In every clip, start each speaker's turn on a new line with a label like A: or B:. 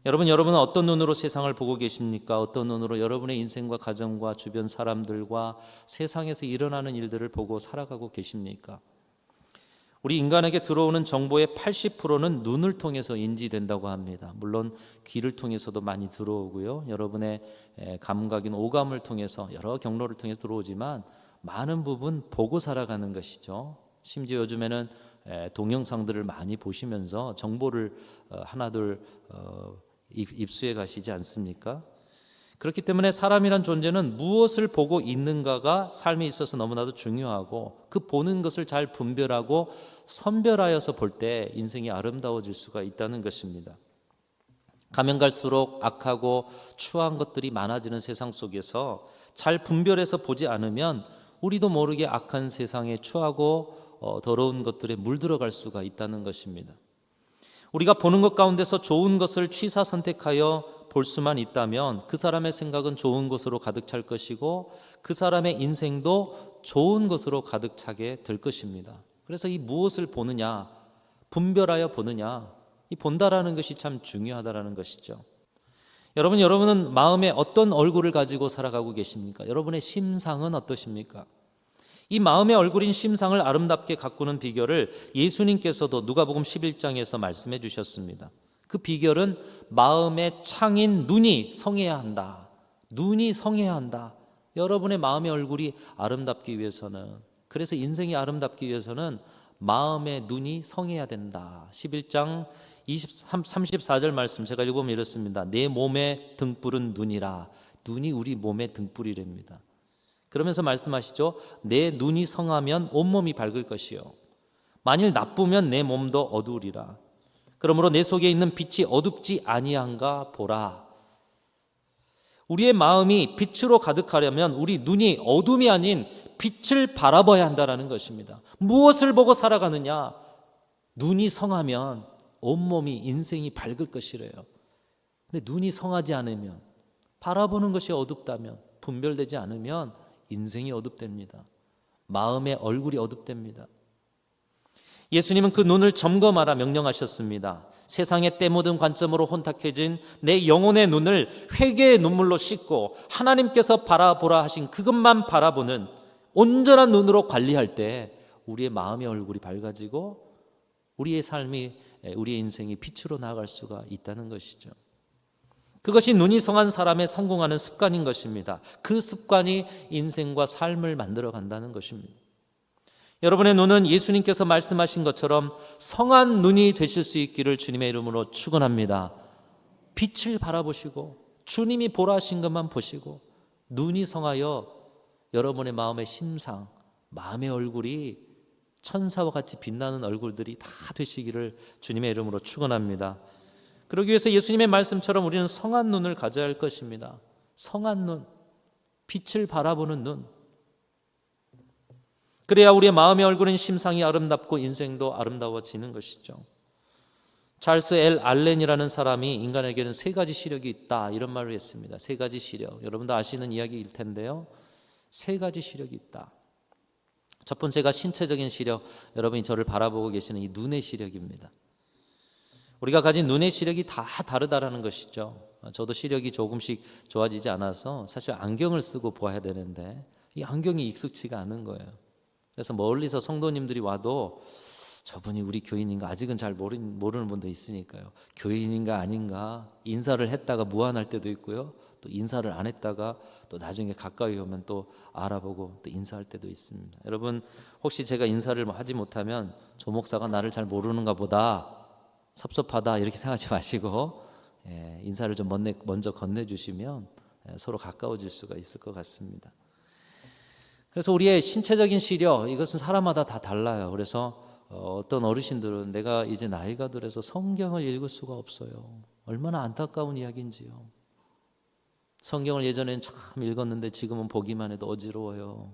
A: 여러분은 어떤 눈으로 세상을 보고 계십니까? 어떤 눈으로 여러분의 인생과 가정과 주변 사람들과 세상에서 일어나는 일들을 보고 살아가고 계십니까? 우리 인간에게 들어오는 정보의 80%는 눈을 통해서 인지된다고 합니다. 물론 귀를 통해서도 많이 들어오고요. 여러분의 감각인 오감을 통해서 여러 경로를 통해서 들어오지만 많은 부분 보고 살아가는 것이죠. 심지어 요즘에는 동영상들을 많이 보시면서 정보를 하나둘 입수해 가시지 않습니까? 그렇기 때문에 사람이란 존재는 무엇을 보고 있는가가 삶에 있어서 너무나도 중요하고 그 보는 것을 잘 분별하고 선별하여서 볼 때 인생이 아름다워질 수가 있다는 것입니다. 가면 갈수록 악하고 추한 것들이 많아지는 세상 속에서 잘 분별해서 보지 않으면 우리도 모르게 악한 세상에 추하고 더러운 것들에 물들어갈 수가 있다는 것입니다. 우리가 보는 것 가운데서 좋은 것을 취사 선택하여 볼 수만 있다면 그 사람의 생각은 좋은 것으로 가득 찰 것이고 그 사람의 인생도 좋은 것으로 가득 차게 될 것입니다. 그래서 이 무엇을 보느냐, 분별하여 보느냐, 이 본다라는 것이 참 중요하다라는 것이죠. 여러분은 마음에 어떤 얼굴을 가지고 살아가고 계십니까? 여러분의 심상은 어떠십니까? 이 마음의 얼굴인 심상을 아름답게 가꾸는 비결을 예수님께서도 누가복음 11장에서 말씀해 주셨습니다. 그 비결은 마음의 창인 눈이 성해야 한다. 눈이 성해야 한다. 여러분의 마음의 얼굴이 아름답기 위해서는, 그래서 인생이 아름답기 위해서는 마음의 눈이 성해야 된다. 11장 34절 말씀 제가 읽으면 이렇습니다. 내 몸의 등불은 눈이라. 눈이 우리 몸의 등불이랍니다. 그러면서 말씀하시죠. 내 눈이 성하면 온몸이 밝을 것이요 만일 나쁘면 내 몸도 어두우리라. 그러므로 내 속에 있는 빛이 어둡지 아니한가 보라. 우리의 마음이 빛으로 가득하려면 우리 눈이 어둠이 아닌 빛을 바라봐야 한다는 것입니다. 무엇을 보고 살아가느냐? 눈이 성하면 온몸이 인생이 밝을 것이래요. 근데 눈이 성하지 않으면, 바라보는 것이 어둡다면, 분별되지 않으면 인생이 어둡답니다. 마음의 얼굴이 어둡답니다. 예수님은 그 눈을 점검하라 명령하셨습니다. 세상의 때 묻은 관점으로 혼탁해진 내 영혼의 눈을 회개의 눈물로 씻고 하나님께서 바라보라 하신 그것만 바라보는 온전한 눈으로 관리할 때 우리의 마음의 얼굴이 밝아지고 우리의 삶이, 우리의 인생이 빛으로 나아갈 수가 있다는 것이죠. 그것이 눈이 성한 사람의 성공하는 습관인 것입니다. 그 습관이 인생과 삶을 만들어 간다는 것입니다. 여러분의 눈은 예수님께서 말씀하신 것처럼 성한 눈이 되실 수 있기를 주님의 이름으로 축원합니다. 빛을 바라보시고 주님이 보라 하신 것만 보시고 눈이 성하여 여러분의 마음의 심상, 마음의 얼굴이 천사와 같이 빛나는 얼굴들이 다 되시기를 주님의 이름으로 축원합니다. 그러기 위해서 예수님의 말씀처럼 우리는 성한 눈을 가져야 할 것입니다. 성한 눈, 빛을 바라보는 눈. 그래야 우리의 마음의 얼굴은 심상이 아름답고 인생도 아름다워지는 것이죠. 찰스 엘 알렌이라는 사람이 인간에게는 세 가지 시력이 있다 이런 말을 했습니다. 세 가지 시력, 여러분도 아시는 이야기일 텐데요. 세 가지 시력이 있다. 첫 번째가 신체적인 시력, 여러분이 저를 바라보고 계시는 이 눈의 시력입니다. 우리가 가진 눈의 시력이 다 다르다라는 것이죠. 저도 시력이 조금씩 좋아지지 않아서 사실 안경을 쓰고 보아야 되는데 이 안경이 익숙치가 않은 거예요. 그래서 멀리서 성도님들이 와도 저분이 우리 교인인가 아직은 잘 모르는 분도 있으니까요. 교인인가 아닌가 인사를 했다가 무안할 때도 있고요. 또 인사를 안 했다가 또 나중에 가까이 오면 또 알아보고 또 인사할 때도 있습니다. 여러분 혹시 제가 인사를 하지 못하면 조 목사가 나를 잘 모르는가 보다 섭섭하다 이렇게 생각하지 마시고 인사를 좀 먼저 건네주시면 서로 가까워질 수가 있을 것 같습니다. 그래서 우리의 신체적인 시력 이것은 사람마다 다 달라요. 그래서 어떤 어르신들은 내가 이제 나이가 들어서 성경을 읽을 수가 없어요. 얼마나 안타까운 이야기인지요. 성경을 예전에는 참 읽었는데 지금은 보기만 해도 어지러워요.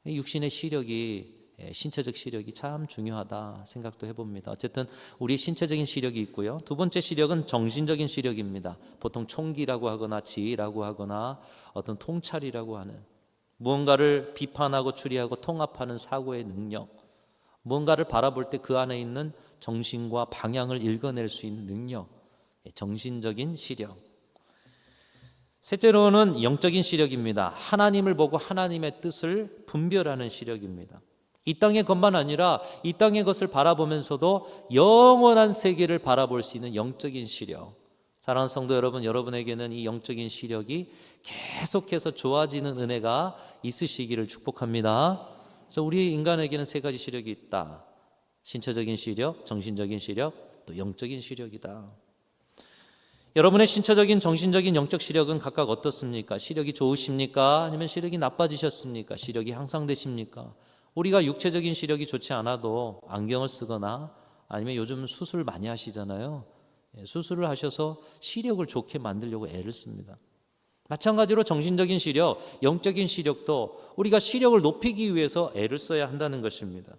A: 육신의 시력이, 신체적 시력이 참 중요하다 생각도 해봅니다. 어쨌든 우리 신체적인 시력이 있고요. 두 번째 시력은 정신적인 시력입니다. 보통 총기라고 하거나 지혜라고 하거나 어떤 통찰이라고 하는 무언가를 비판하고 추리하고 통합하는 사고의 능력, 무언가를 바라볼 때 그 안에 있는 정신과 방향을 읽어낼 수 있는 능력, 정신적인 시력. 셋째로는 영적인 시력입니다. 하나님을 보고 하나님의 뜻을 분별하는 시력입니다. 이 땅의 것만 아니라 이 땅의 것을 바라보면서도 영원한 세계를 바라볼 수 있는 영적인 시력. 사랑하는 성도 여러분, 여러분에게는 이 영적인 시력이 계속해서 좋아지는 은혜가 있으시기를 축복합니다. 그래서 우리 인간에게는 세 가지 시력이 있다. 신체적인 시력, 정신적인 시력, 또 영적인 시력이다. 여러분의 신체적인, 정신적인, 영적 시력은 각각 어떻습니까? 시력이 좋으십니까? 아니면 시력이 나빠지셨습니까? 시력이 향상되십니까? 우리가 육체적인 시력이 좋지 않아도 안경을 쓰거나 아니면 요즘 수술 많이 하시잖아요. 수술을 하셔서 시력을 좋게 만들려고 애를 씁니다. 마찬가지로 정신적인 시력, 영적인 시력도 우리가 시력을 높이기 위해서 애를 써야 한다는 것입니다.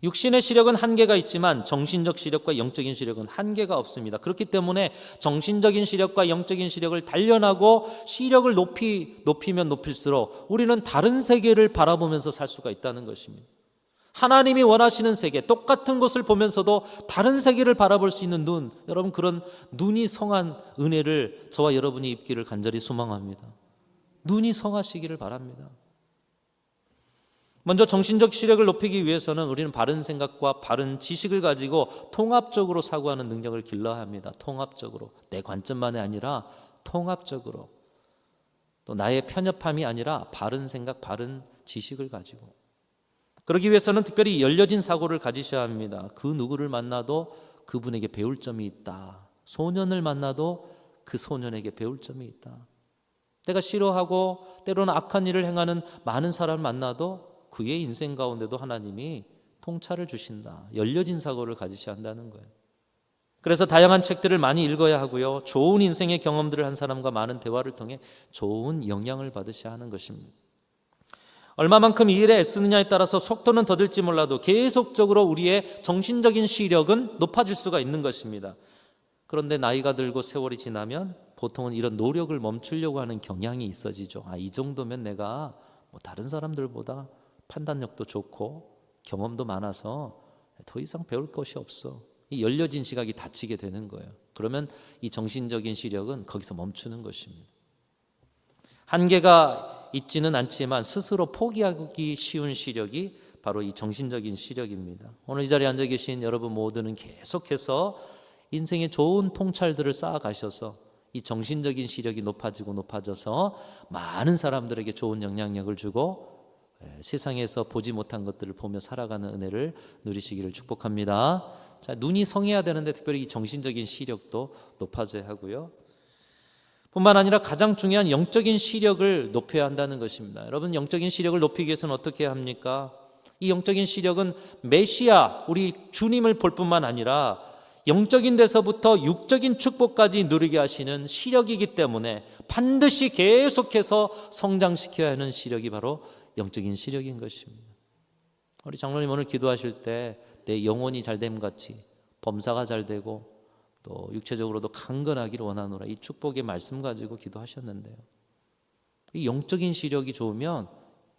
A: 육신의 시력은 한계가 있지만 정신적 시력과 영적인 시력은 한계가 없습니다. 그렇기 때문에 정신적인 시력과 영적인 시력을 단련하고 시력을 높이면 높일수록 우리는 다른 세계를 바라보면서 살 수가 있다는 것입니다. 하나님이 원하시는 세계, 똑같은 것을 보면서도 다른 세계를 바라볼 수 있는 눈, 여러분 그런 눈이 성한 은혜를 저와 여러분이 입기를 간절히 소망합니다. 눈이 성하시기를 바랍니다. 먼저 정신적 시력을 높이기 위해서는 우리는 바른 생각과 바른 지식을 가지고 통합적으로 사고하는 능력을 길러야 합니다. 통합적으로, 내 관점만이 아니라 통합적으로, 또 나의 편협함이 아니라 바른 생각, 바른 지식을 가지고. 그러기 위해서는 특별히 열려진 사고를 가지셔야 합니다. 그 누구를 만나도 그분에게 배울 점이 있다. 소년을 만나도 그 소년에게 배울 점이 있다. 내가 싫어하고 때로는 악한 일을 행하는 많은 사람을 만나도 그의 인생 가운데도 하나님이 통찰을 주신다. 열려진 사고를 가지셔야 한다는 거예요. 그래서 다양한 책들을 많이 읽어야 하고요. 좋은 인생의 경험들을 한 사람과 많은 대화를 통해 좋은 영향을 받으셔야 하는 것입니다. 얼마만큼 이 일에 애쓰느냐에 따라서 속도는 더딜지 몰라도 계속적으로 우리의 정신적인 시력은 높아질 수가 있는 것입니다. 그런데 나이가 들고 세월이 지나면 보통은 이런 노력을 멈추려고 하는 경향이 있어지죠. 이 정도면 내가 다른 사람들보다 판단력도 좋고 경험도 많아서 더 이상 배울 것이 없어. 이 열려진 시각이 닫히게 되는 거예요. 그러면 이 정신적인 시력은 거기서 멈추는 것입니다. 한계가 있지는 않지만 스스로 포기하기 쉬운 시력이 바로 이 정신적인 시력입니다. 오늘 이 자리에 앉아 계신 여러분 모두는 계속해서 인생의 좋은 통찰들을 쌓아가셔서 이 정신적인 시력이 높아져서 많은 사람들에게 좋은 영향력을 주고 세상에서 보지 못한 것들을 보며 살아가는 은혜를 누리시기를 축복합니다. 자, 눈이 성해야 되는데 특별히 이 정신적인 시력도 높아져야 하고요. 뿐만 아니라 가장 중요한 영적인 시력을 높여야 한다는 것입니다. 여러분, 영적인 시력을 높이기 위해서는 어떻게 해야 합니까? 이 영적인 시력은 메시아, 우리 주님을 볼 뿐만 아니라 영적인 데서부터 육적인 축복까지 누리게 하시는 시력이기 때문에 반드시 계속해서 성장시켜야 하는 시력이 바로 영적인 시력인 것입니다. 우리 장로님 오늘 기도하실 때 내 영혼이 잘됨 같이 범사가 잘 되고 또 육체적으로도 강건하기를 원하노라, 이 축복의 말씀 가지고 기도하셨는데요. 이 영적인 시력이 좋으면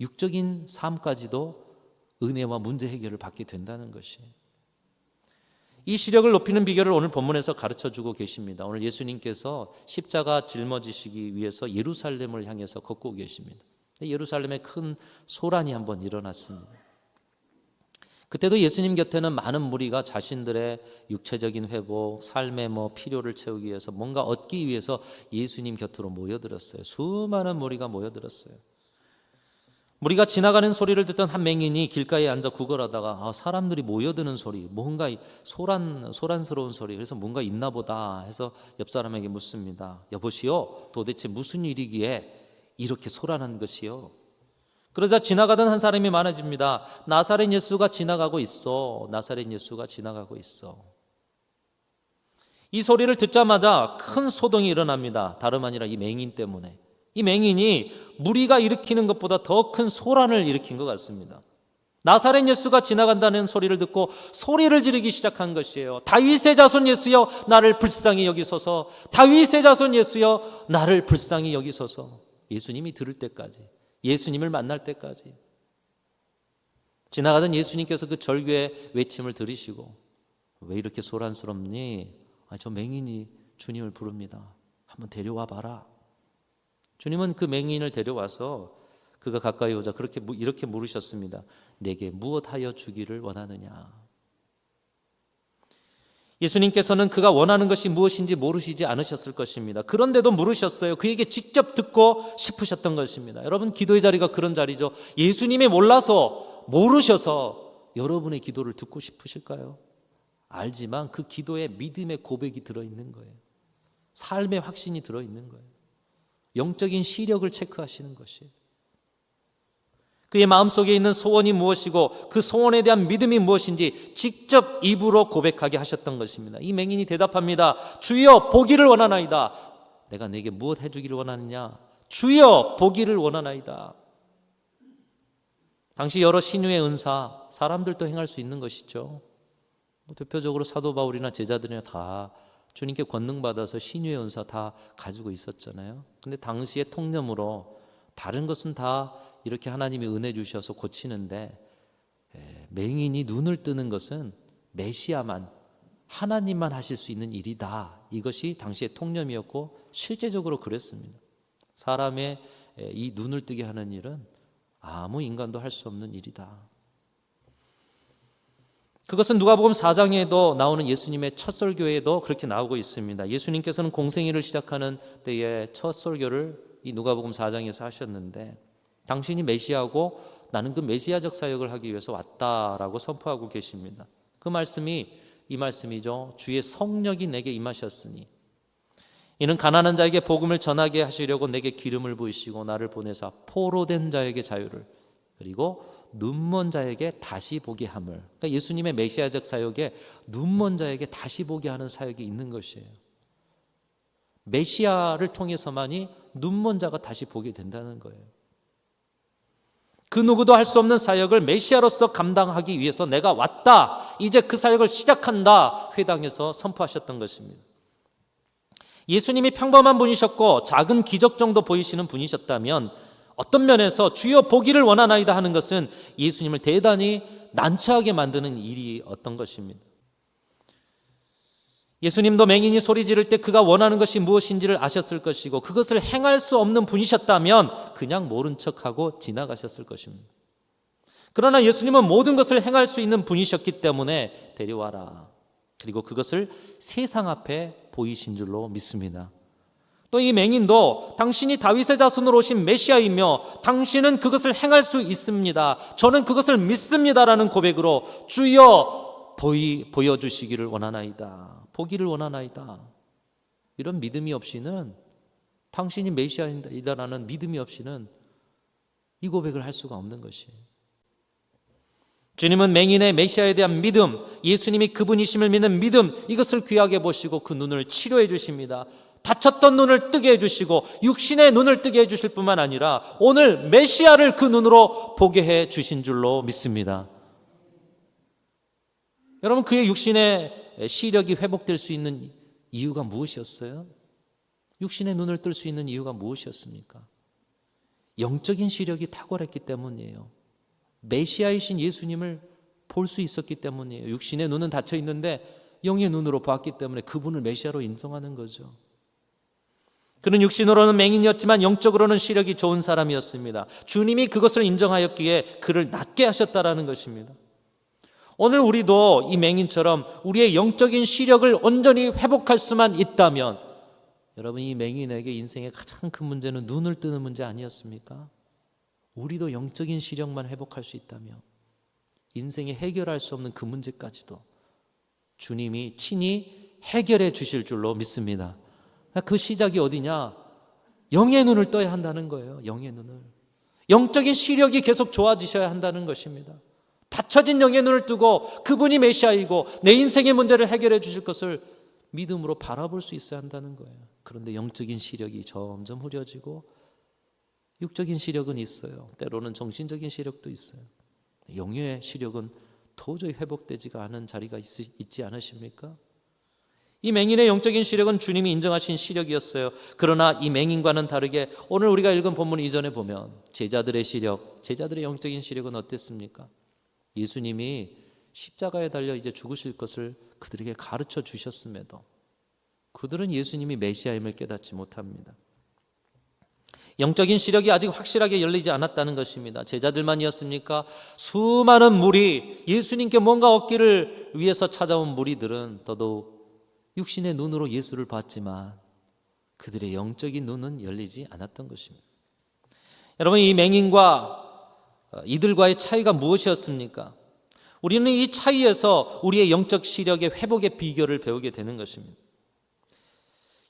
A: 육적인 삶까지도 은혜와 문제 해결을 받게 된다는 것이, 이 시력을 높이는 비결을 오늘 본문에서 가르쳐주고 계십니다. 오늘 예수님께서 십자가 짊어지시기 위해서 예루살렘을 향해서 걷고 계십니다. 예루살렘에 큰 소란이 한번 일어났습니다. 그때도 예수님 곁에는 많은 무리가 자신들의 육체적인 회복, 삶의 필요를 채우기 위해서 뭔가 얻기 위해서 예수님 곁으로 모여들었어요. 수많은 무리가 모여들었어요. 무리가 지나가는 소리를 듣던 한 맹인이 길가에 앉아 구걸하다가 사람들이 모여드는 소리, 뭔가 소란스러운 소리, 그래서 뭔가 있나 보다 해서 옆 사람에게 묻습니다. 여보시오, 도대체 무슨 일이기에 이렇게 소란한 것이요? 그러자 지나가던 한 사람이 많아집니다. 나사렛 예수가 지나가고 있어. 나사렛 예수가 지나가고 있어. 이 소리를 듣자마자 큰 소동이 일어납니다. 다름 아니라 이 맹인 때문에. 이 맹인이 무리가 일으키는 것보다 더 큰 소란을 일으킨 것 같습니다. 나사렛 예수가 지나간다는 소리를 듣고 소리를 지르기 시작한 것이에요. 다윗의 자손 예수여, 나를 불쌍히 여기소서. 다윗의 자손 예수여, 나를 불쌍히 여기소서. 예수님이 들을 때까지, 예수님을 만날 때까지. 지나가던 예수님께서 그 절규의 외침을 들으시고, 왜 이렇게 소란스럽니? 저 맹인이 주님을 부릅니다. 한번 데려와 봐라. 주님은 그 맹인을 데려와서 그가 가까이 오자 이렇게 물으셨습니다. 내게 무엇하여 주기를 원하느냐? 예수님께서는 그가 원하는 것이 무엇인지 모르시지 않으셨을 것입니다. 그런데도 물으셨어요. 그에게 직접 듣고 싶으셨던 것입니다. 여러분, 기도의 자리가 그런 자리죠. 예수님이 몰라서 모르셔서 여러분의 기도를 듣고 싶으실까요? 알지만 그 기도에 믿음의 고백이 들어있는 거예요. 삶의 확신이 들어있는 거예요. 영적인 시력을 체크하시는 것이에요. 그의 마음속에 있는 소원이 무엇이고 그 소원에 대한 믿음이 무엇인지 직접 입으로 고백하게 하셨던 것입니다. 이 맹인이 대답합니다. 주여, 보기를 원하나이다. 내가 내게 무엇 해주기를 원하느냐? 주여, 보기를 원하나이다. 당시 여러 신유의 은사, 사람들도 행할 수 있는 것이죠. 대표적으로 사도 바울이나 제자들이나 다 주님께 권능받아서 신유의 은사 다 가지고 있었잖아요. 근데 당시의 통념으로 다른 것은 다 이렇게 하나님이 은혜 주셔서 고치는데 맹인이 눈을 뜨는 것은 메시아만, 하나님만 하실 수 있는 일이다. 이것이 당시의 통념이었고 실제적으로 그랬습니다. 사람의 이 눈을 뜨게 하는 일은 아무 인간도 할 수 없는 일이다. 그것은 누가복음 4장에도 나오는 예수님의 첫 설교에도 그렇게 나오고 있습니다. 예수님께서는 공생애를 시작하는 때에 첫 설교를 이 누가복음 4장에서 하셨는데 당신이 메시아고 나는 그 메시아적 사역을 하기 위해서 왔다라고 선포하고 계십니다. 그 말씀이 이 말씀이죠. 주의 성령이 내게 임하셨으니 이는 가난한 자에게 복음을 전하게 하시려고 내게 기름을 부으시고 나를 보내사 포로된 자에게 자유를 그리고 눈먼 자에게 다시 보게 함을. 그러니까 예수님의 메시아적 사역에 눈먼 자에게 다시 보게 하는 사역이 있는 것이에요. 메시아를 통해서만이 눈먼 자가 다시 보게 된다는 거예요. 그 누구도 할 수 없는 사역을 메시아로서 감당하기 위해서 내가 왔다. 이제 그 사역을 시작한다. 회당에서 선포하셨던 것입니다. 예수님이 평범한 분이셨고 작은 기적 정도 보이시는 분이셨다면 어떤 면에서 주여 보기를 원하나이다 하는 것은 예수님을 대단히 난처하게 만드는 일이었던 것입니다. 예수님도 맹인이 소리 지를 때 그가 원하는 것이 무엇인지를 아셨을 것이고 그것을 행할 수 없는 분이셨다면 그냥 모른 척하고 지나가셨을 것입니다. 그러나 예수님은 모든 것을 행할 수 있는 분이셨기 때문에 데려와라. 그리고 그것을 세상 앞에 보이신 줄로 믿습니다. 또 이 맹인도 당신이 다윗의 자손으로 오신 메시아이며 당신은 그것을 행할 수 있습니다. 저는 그것을 믿습니다라는 고백으로 주여 보여주시기를 원하나이다. 보기를 원하나이다. 이런 믿음이 없이는 당신이 메시아이다라는 믿음이 없이는 이 고백을 할 수가 없는 것이에요. 주님은 맹인의 메시아에 대한 믿음, 예수님이 그분이심을 믿는 믿음, 이것을 귀하게 보시고 그 눈을 치료해 주십니다. 다쳤던 눈을 뜨게 해주시고 육신의 눈을 뜨게 해주실 뿐만 아니라 오늘 메시아를 그 눈으로 보게 해주신 줄로 믿습니다. 여러분, 그의 육신의 시력이 회복될 수 있는 이유가 무엇이었어요? 육신의 눈을 뜰 수 있는 이유가 무엇이었습니까? 영적인 시력이 탁월했기 때문이에요. 메시아이신 예수님을 볼 수 있었기 때문이에요. 육신의 눈은 닫혀 있는데 영의 눈으로 봤기 때문에 그분을 메시아로 인정하는 거죠. 그는 육신으로는 맹인이었지만 영적으로는 시력이 좋은 사람이었습니다. 주님이 그것을 인정하였기에 그를 낫게 하셨다라는 것입니다. 오늘 우리도 이 맹인처럼 우리의 영적인 시력을 온전히 회복할 수만 있다면, 여러분, 이 맹인에게 인생의 가장 큰 문제는 눈을 뜨는 문제 아니었습니까? 우리도 영적인 시력만 회복할 수 있다면 인생에 해결할 수 없는 그 문제까지도 주님이 친히 해결해 주실 줄로 믿습니다. 그 시작이 어디냐? 영의 눈을 떠야 한다는 거예요. 영의 눈을. 영적인 시력이 계속 좋아지셔야 한다는 것입니다. 닫혀진 영의 눈을 뜨고 그분이 메시아이고 내 인생의 문제를 해결해 주실 것을 믿음으로 바라볼 수 있어야 한다는 거예요. 그런데 영적인 시력이 점점 흐려지고 육적인 시력은 있어요. 때로는 정신적인 시력도 있어요. 영의 시력은 도저히 회복되지가 않은 자리가 있지 않으십니까? 이 맹인의 영적인 시력은 주님이 인정하신 시력이었어요. 그러나 이 맹인과는 다르게 오늘 우리가 읽은 본문 이전에 보면 제자들의 시력, 제자들의 영적인 시력은 어땠습니까? 예수님이 십자가에 달려 이제 죽으실 것을 그들에게 가르쳐 주셨음에도 그들은 예수님이 메시아임을 깨닫지 못합니다. 영적인 시력이 아직 확실하게 열리지 않았다는 것입니다. 제자들만이었습니까? 수많은 무리, 예수님께 뭔가 얻기를 위해서 찾아온 무리들은 더더욱 육신의 눈으로 예수를 봤지만 그들의 영적인 눈은 열리지 않았던 것입니다. 여러분, 이 맹인과 이들과의 차이가 무엇이었습니까? 우리는 이 차이에서 우리의 영적 시력의 회복의 비결을 배우게 되는 것입니다.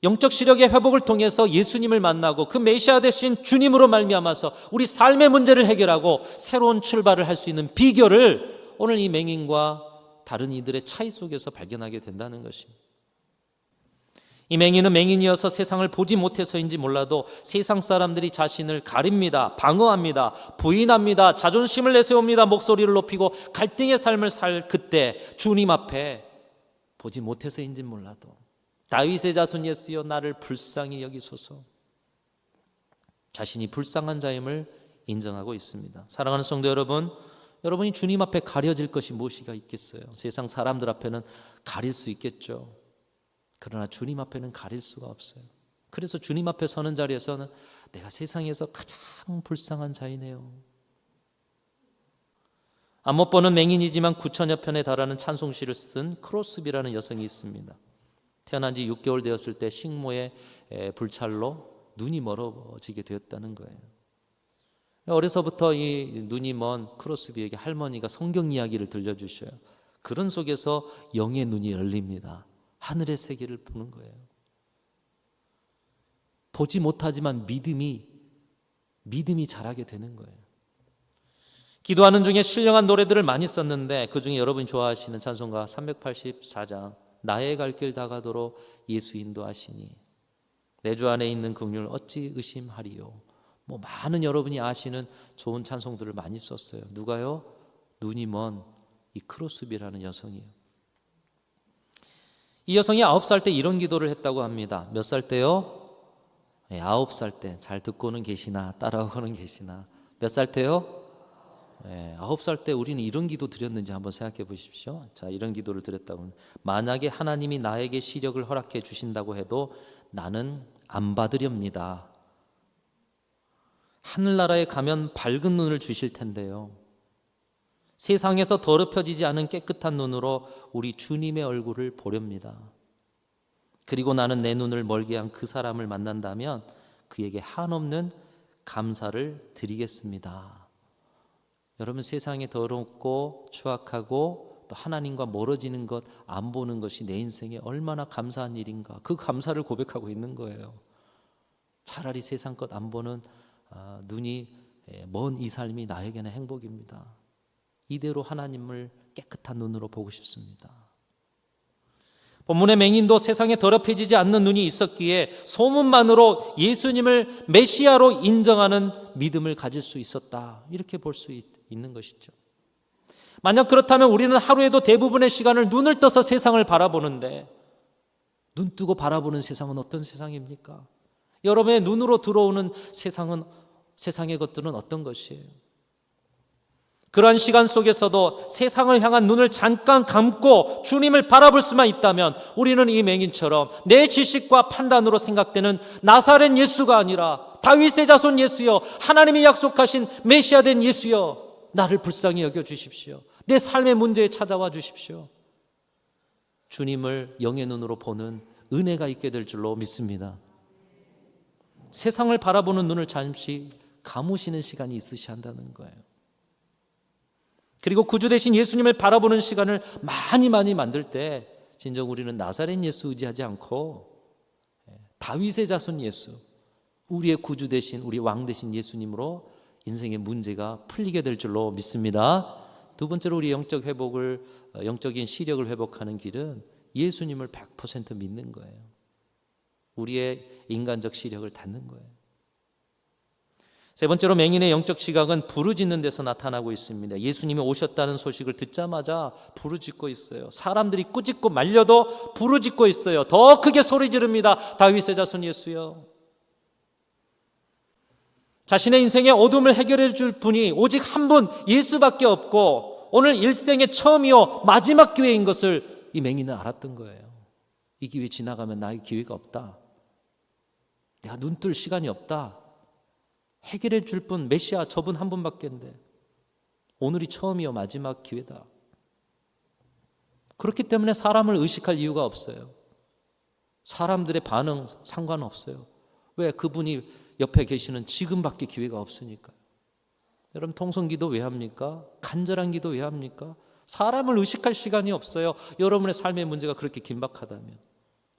A: 영적 시력의 회복을 통해서 예수님을 만나고 그 메시아 되신 주님으로 말미암아서 우리 삶의 문제를 해결하고 새로운 출발을 할 수 있는 비결을 오늘 이 맹인과 다른 이들의 차이 속에서 발견하게 된다는 것입니다. 이 맹인은 맹인이어서 세상을 보지 못해서인지 몰라도 세상 사람들이 자신을 가립니다, 방어합니다, 부인합니다, 자존심을 내세웁니다, 목소리를 높이고 갈등의 삶을 살 그때 주님 앞에 보지 못해서인지 몰라도 다윗의 자손 예수여 나를 불쌍히 여기소서, 자신이 불쌍한 자임을 인정하고 있습니다. 사랑하는 성도 여러분, 여러분이 주님 앞에 가려질 것이 무엇이가 있겠어요? 세상 사람들 앞에는 가릴 수 있겠죠. 그러나 주님 앞에는 가릴 수가 없어요. 그래서 주님 앞에 서는 자리에서는 내가 세상에서 가장 불쌍한 자이네요. 안 못 보는 맹인이지만 9천여 편에 달하는 찬송시를 쓴 크로스비라는 여성이 있습니다. 태어난 지 6개월 되었을 때 식모의 불찰로 눈이 멀어지게 되었다는 거예요. 어려서부터 이 눈이 먼 크로스비에게 할머니가 성경 이야기를 들려주셔요. 그런 속에서 영의 눈이 열립니다. 하늘의 세계를 보는 거예요. 보지 못하지만 믿음이 자라게 되는 거예요. 기도하는 중에 신령한 노래들을 많이 썼는데 그중에 여러분이 좋아하시는 찬송가 384장 나의 갈 길 다가도록 예수 인도하시니 내 주 안에 있는 긍휼 어찌 의심하리요. 뭐 많은 여러분이 아시는 좋은 찬송들을 많이 썼어요. 누가요? 눈이 먼 이 크로스비라는 여성이에요. 이 여성이 9살 때 이런 기도를 했다고 합니다. 몇 살 때요? 9살 때. 잘 듣고는 계시나 따라오고는 계시나. 몇 살 때요? 9살 때 우리는 이런 기도 드렸는지 한번 생각해 보십시오. 자, 이런 기도를 드렸다고 합니다. 만약에 하나님이 나에게 시력을 허락해 주신다고 해도 나는 안 받으렵니다. 하늘나라에 가면 밝은 눈을 주실 텐데요. 세상에서 더럽혀지지 않은 깨끗한 눈으로 우리 주님의 얼굴을 보렵니다. 그리고 나는 내 눈을 멀게 한 그 사람을 만난다면 그에게 한없는 감사를 드리겠습니다. 여러분, 세상에 더럽고 추악하고 또 하나님과 멀어지는 것, 안 보는 것이 내 인생에 얼마나 감사한 일인가. 그 감사를 고백하고 있는 거예요. 차라리 세상 것 안 보는 눈이 먼 이 삶이 나에게는 행복입니다. 이대로 하나님을 깨끗한 눈으로 보고 싶습니다. 본문의 맹인도 세상에 더럽혀지지 않는 눈이 있었기에 소문만으로 예수님을 메시아로 인정하는 믿음을 가질 수 있었다. 이렇게 볼 수 있는 것이죠. 만약 그렇다면 우리는 하루에도 대부분의 시간을 눈을 떠서 세상을 바라보는데 눈 뜨고 바라보는 세상은 어떤 세상입니까? 여러분의 눈으로 들어오는 세상의 것들은 어떤 것이에요? 그러한 시간 속에서도 세상을 향한 눈을 잠깐 감고 주님을 바라볼 수만 있다면 우리는 이 맹인처럼 내 지식과 판단으로 생각되는 나사렛 예수가 아니라 다윗의 자손 예수여, 하나님이 약속하신 메시아 된 예수여, 나를 불쌍히 여겨 주십시오. 내 삶의 문제에 찾아와 주십시오. 주님을 영의 눈으로 보는 은혜가 있게 될 줄로 믿습니다. 세상을 바라보는 눈을 잠시 감으시는 시간이 있으셔야 한다는 거예요. 그리고 구주 되신 예수님을 바라보는 시간을 많이 만들 때 진정 우리는 나사렛 예수 의지하지 않고 다윗의 자손 예수, 우리의 구주 되신, 우리 왕 되신 예수님으로 인생의 문제가 풀리게 될 줄로 믿습니다. 두 번째로 우리 영적인 시력을 회복하는 길은 예수님을 100% 믿는 거예요. 우리의 인간적 시력을 닫는 거예요. 세 번째로 맹인의 영적 시각은 부르짖는 데서 나타나고 있습니다. 예수님이 오셨다는 소식을 듣자마자 부르짖고 있어요. 사람들이 꾸짖고 말려도 부르짖고 있어요. 더 크게 소리 지릅니다. 다윗의 자손 예수여. 자신의 인생의 어둠을 해결해 줄 분이 오직 한 분 예수밖에 없고 오늘 일생의 처음이요 마지막 기회인 것을 이 맹인은 알았던 거예요. 이 기회 지나가면 나에게 기회가 없다. 내가 눈 뜰 시간이 없다. 해결해 줄 분, 메시아 저분 한 분밖에 없는데 오늘이 처음이요 마지막 기회다. 그렇기 때문에 사람을 의식할 이유가 없어요. 사람들의 반응 상관없어요. 왜? 그분이 옆에 계시는 지금밖에 기회가 없으니까요. 여러분, 통성기도 왜 합니까? 간절한 기도 왜 합니까? 사람을 의식할 시간이 없어요. 여러분의 삶의 문제가 그렇게 긴박하다면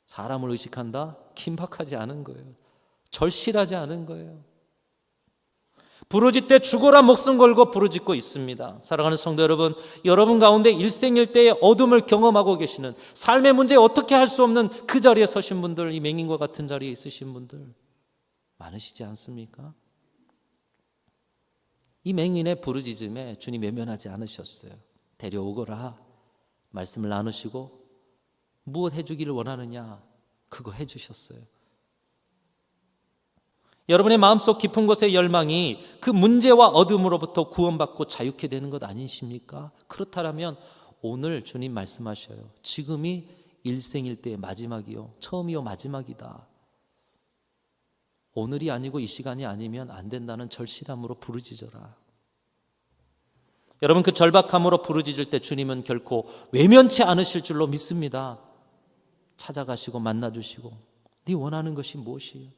A: 사람을 의식한다? 긴박하지 않은 거예요. 절실하지 않은 거예요. 부르짖되 죽어라 목숨 걸고 부르짖고 있습니다. 사랑하는 성도 여러분, 여러분 가운데 일생일대의 어둠을 경험하고 계시는, 삶의 문제에 어떻게 할 수 없는 그 자리에 서신 분들, 이 맹인과 같은 자리에 있으신 분들 많으시지 않습니까? 이 맹인의 부르짖음에 주님 외면하지 않으셨어요. 데려오거라 말씀을 나누시고 무엇 해주기를 원하느냐 그거 해주셨어요. 여러분의 마음속 깊은 곳의 열망이 그 문제와 어둠으로부터 구원받고 자유케 되는 것 아니십니까? 그렇다면 오늘 주님 말씀하셔요. 지금이 일생일대의 마지막이요 처음이요 마지막이다. 오늘이 아니고 이 시간이 아니면 안 된다는 절실함으로 부르짖어라. 여러분, 그 절박함으로 부르짖을 때 주님은 결코 외면치 않으실 줄로 믿습니다. 찾아가시고 만나주시고 네 원하는 것이 무엇이에요?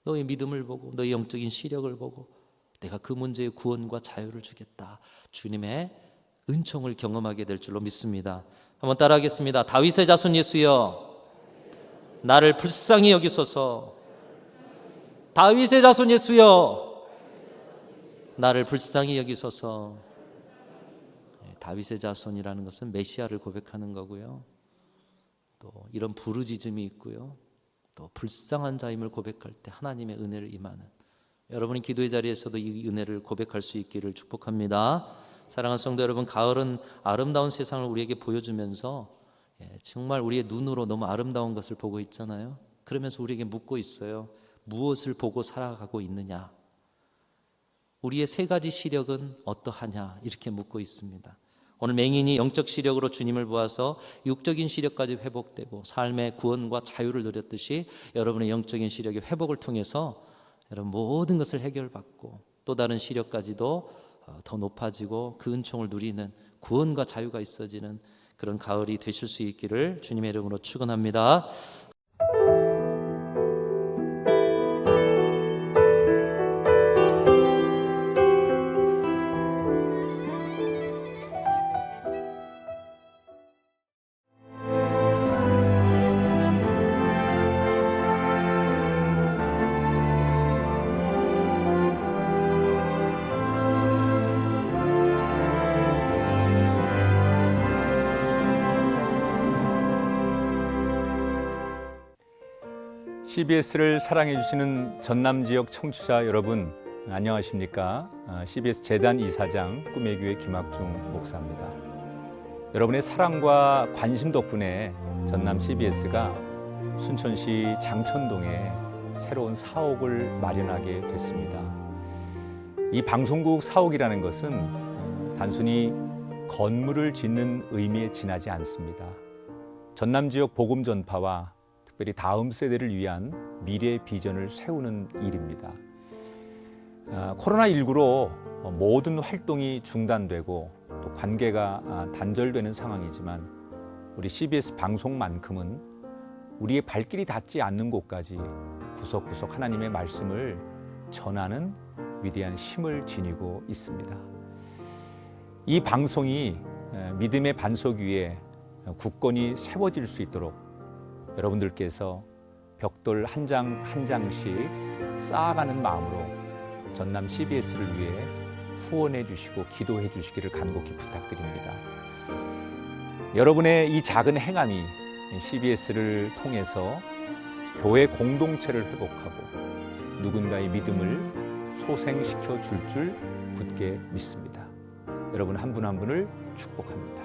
A: 너의 믿음을 보고 너의 영적인 시력을 보고 내가 그 문제의 구원과 자유를 주겠다. 주님의 은총을 경험하게 될 줄로 믿습니다. 한번 따라하겠습니다. 다윗의 자손 예수여 나를 불쌍히 여기소서. 다윗의 자손 예수여 나를 불쌍히 여기소서. 다윗의 자손이라는 것은 메시아를 고백하는 거고요. 또 이런 부르짖음이 있고요. 또 불쌍한 자임을 고백할 때 하나님의 은혜를 임하는, 여러분이 기도의 자리에서도 이 은혜를 고백할 수 있기를 축복합니다. 사랑하는 성도 여러분, 가을은 아름다운 세상을 우리에게 보여주면서 정말 우리의 눈으로 너무 아름다운 것을 보고 있잖아요. 그러면서 우리에게 묻고 있어요. 무엇을 보고 살아가고 있느냐? 우리의 세 가지 시력은 어떠하냐? 이렇게 묻고 있습니다. 오늘 맹인이 영적 시력으로 주님을 보아서 육적인 시력까지 회복되고 삶의 구원과 자유를 누렸듯이 여러분의 영적인 시력의 회복을 통해서 여러분 모든 것을 해결받고 또 다른 시력까지도 더 높아지고 그 은총을 누리는 구원과 자유가 있어지는 그런 가을이 되실 수 있기를 주님의 이름으로 축원합니다.
B: CBS를 사랑해 주시는 전남 지역 청취자 여러분, 안녕하십니까? CBS 재단 이사장 꿈의 교회 김학중 목사입니다. 여러분의 사랑과 관심 덕분에 전남 CBS가 순천시 장천동에 새로운 사옥을 마련하게 됐습니다. 이 방송국 사옥이라는 것은 단순히 건물을 짓는 의미에 지나지 않습니다. 전남 지역 복음 전파와 특별히 다음 세대를 위한 미래 비전을 세우는 일입니다. 코로나19로 모든 활동이 중단되고 또 관계가 단절되는 상황이지만 우리 CBS 방송만큼은 우리의 발길이 닿지 않는 곳까지 구석구석 하나님의 말씀을 전하는 위대한 힘을 지니고 있습니다. 이 방송이 믿음의 반석 위에 굳건히 세워질 수 있도록 여러분들께서 벽돌 한 장 한 장씩 쌓아가는 마음으로 전남 CBS를 위해 후원해 주시고 기도해 주시기를 간곡히 부탁드립니다. 여러분의 이 작은 행함이 CBS를 통해서 교회 공동체를 회복하고 누군가의 믿음을 소생시켜 줄 굳게 믿습니다. 여러분 한 분 한 분을 축복합니다.